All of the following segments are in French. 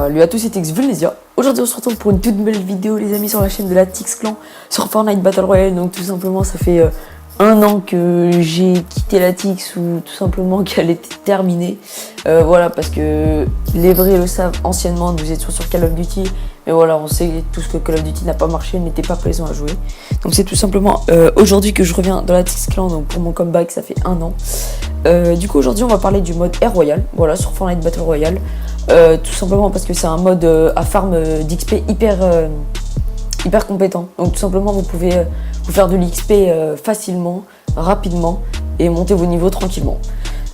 Salut à tous, c'est Vulnesia. Aujourd'hui on se retrouve pour une toute nouvelle vidéo les amis sur la chaîne de la Tix Clan sur Fortnite Battle Royale. Donc tout simplement ça fait 1 an que j'ai quitté la Tix ou tout simplement qu'elle était terminée. Voilà, parce que les vrais le savent, anciennement nous étions sur Call of Duty. Mais voilà, on sait tous que Call of Duty n'a pas marché, n'était pas plaisant à jouer. Donc c'est tout simplement aujourd'hui que je reviens dans la Tix Clan, donc pour mon comeback ça fait 1 an. Du coup aujourd'hui on va parler du mode Air Royal, voilà, sur Fortnite Battle Royale. Tout simplement parce que c'est un mode à farm d'XP hyper compétent. Donc tout simplement vous pouvez vous faire de l'XP facilement, rapidement et monter vos niveaux tranquillement.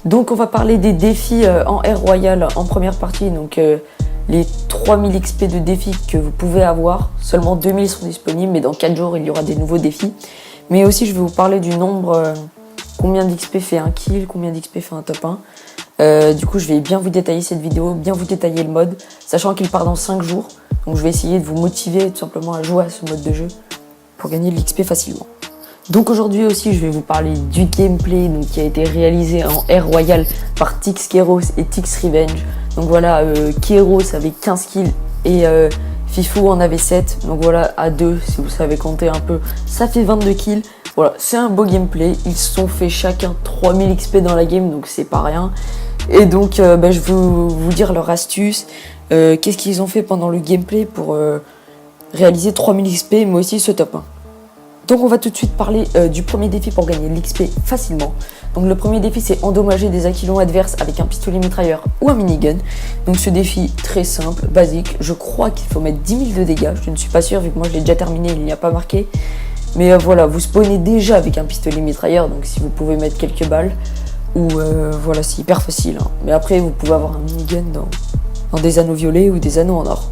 Donc on va parler des défis en Air Royal en première partie. Donc les 3000 XP de défis que vous pouvez avoir, seulement 2000 sont disponibles, mais dans 4 jours il y aura des nouveaux défis. Mais aussi je vais vous parler du nombre, combien d'XP fait un kill, combien d'XP fait un top 1. Du coup je vais bien vous détailler cette vidéo, bien vous détailler le mode, sachant qu'il part dans 5 jours. Donc je vais essayer de vous motiver tout simplement à jouer à ce mode de jeu pour gagner de l'XP facilement. Donc aujourd'hui aussi je vais vous parler du gameplay donc, qui a été réalisé en Air Royal par Tix Keros et Tix Revenge. Donc voilà, Keros avait 15 kills et Fifou en avait 7. Donc voilà, à 2 si vous savez compter un peu, ça fait 22 kills. Voilà, c'est un beau gameplay, ils se sont fait chacun 3000 XP dans la game, donc c'est pas rien. Et donc je vais vous dire leur astuce, qu'est-ce qu'ils ont fait pendant le gameplay pour réaliser 3000 XP, mais aussi ce top 1. Donc on va tout de suite parler du premier défi pour gagner l'XP facilement. Donc le premier défi c'est endommager des aquilons adverses avec un pistolet mitrailleur ou un minigun. Donc ce défi très simple, basique, je crois qu'il faut mettre 10 000 de dégâts, je ne suis pas sûr vu que moi je l'ai déjà terminé, il n'y a pas marqué. Mais voilà, vous spawnez déjà avec un pistolet mitrailleur, donc si vous pouvez mettre quelques balles, ou voilà, c'est hyper facile. Hein. Mais après, vous pouvez avoir un minigun dans des anneaux violets ou des anneaux en or.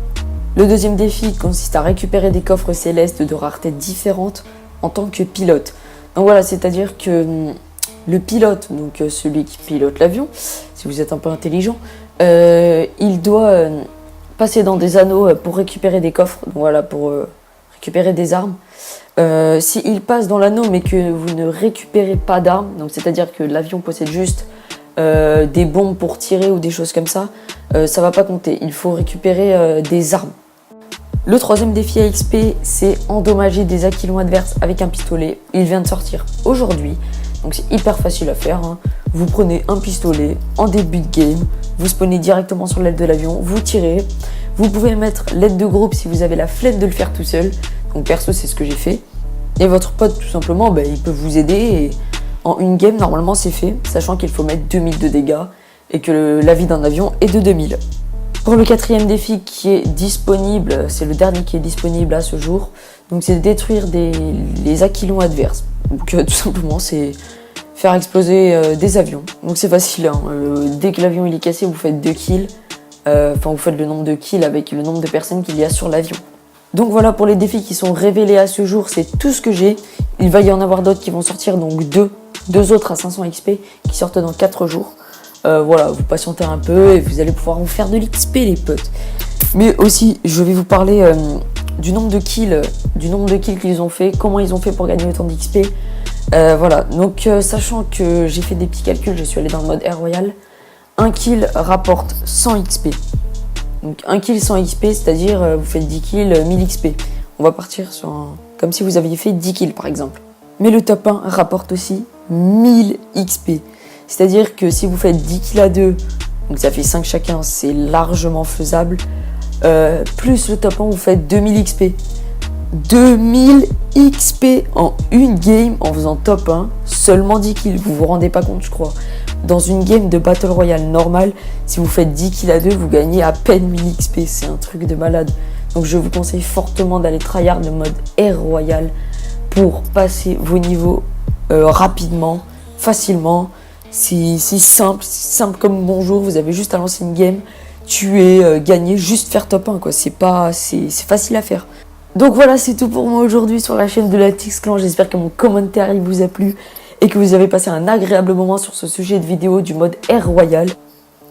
Le deuxième défi consiste à récupérer des coffres célestes de raretés différentes en tant que pilote. Donc voilà, c'est-à-dire que le pilote, donc celui qui pilote l'avion, si vous êtes un peu intelligent, il doit passer dans des anneaux pour récupérer des coffres, donc voilà, pour récupérer des armes. S'il passe dans l'anneau mais que vous ne récupérez pas d'armes, donc c'est-à-dire que l'avion possède juste des bombes pour tirer ou des choses comme ça, ça va pas compter, il faut récupérer des armes. Le troisième défi à XP, c'est endommager des aquilons adverses avec un pistolet. Il vient de sortir aujourd'hui, donc c'est hyper facile à faire. Hein. Vous prenez un pistolet en début de game, vous spawnez directement sur l'aile de l'avion, vous tirez. Vous pouvez mettre l'aide de groupe si vous avez la flemme de le faire tout seul. Donc perso c'est ce que j'ai fait. Et votre pote tout simplement, il peut vous aider et en une game normalement c'est fait, sachant qu'il faut mettre 2000 de dégâts et que la vie d'un avion est de 2000. Pour le quatrième défi qui est disponible, c'est le dernier qui est disponible à ce jour, donc c'est de détruire les aquilons adverses. Donc tout simplement c'est faire exploser des avions. Donc c'est facile, hein. Dès que l'avion il est cassé vous faites 2 kills, vous faites le nombre de kills avec le nombre de personnes qu'il y a sur l'avion. Donc voilà pour les défis qui sont révélés à ce jour, c'est tout ce que j'ai. Il va y en avoir d'autres qui vont sortir, donc deux autres à 500 XP qui sortent dans 4 jours. Voilà, vous patientez un peu et vous allez pouvoir vous faire de l'XP les potes. Mais aussi, je vais vous parler du nombre de kills qu'ils ont fait, comment ils ont fait pour gagner autant d'XP. Voilà, donc sachant que j'ai fait des petits calculs, je suis allé dans le mode Air Royal. Un kill rapporte 100 XP. Donc 1 kill 100 XP, c'est-à-dire vous faites 10 kills 1000 XP. On va partir sur comme si vous aviez fait 10 kills par exemple. Mais le top 1 rapporte aussi 1000 XP. C'est-à-dire que si vous faites 10 kills à 2, donc ça fait 5 chacun, c'est largement faisable. Plus le top 1, vous faites 2000 XP. 2000 XP en une game en faisant top 1, seulement 10 kills. Vous vous rendez pas compte, je crois. Dans une game de Battle Royale normale, si vous faites 10 kills à 2, vous gagnez à peine 1000 XP. C'est un truc de malade. Donc je vous conseille fortement d'aller tryhard le mode Air Royal pour passer vos niveaux rapidement, facilement. C'est simple comme bonjour. Vous avez juste à lancer une game, tuer, gagner, juste faire top 1 quoi. C'est facile à faire. Donc voilà, c'est tout pour moi aujourd'hui sur la chaîne de la Tix Clan. J'espère que mon commentaire il vous a plu et que vous avez passé un agréable moment sur ce sujet de vidéo du mode Air Royal.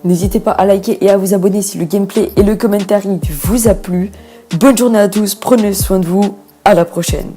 N'hésitez pas à liker et à vous abonner si le gameplay et le commentaire vous a plu. Bonne journée à tous, prenez soin de vous, à la prochaine.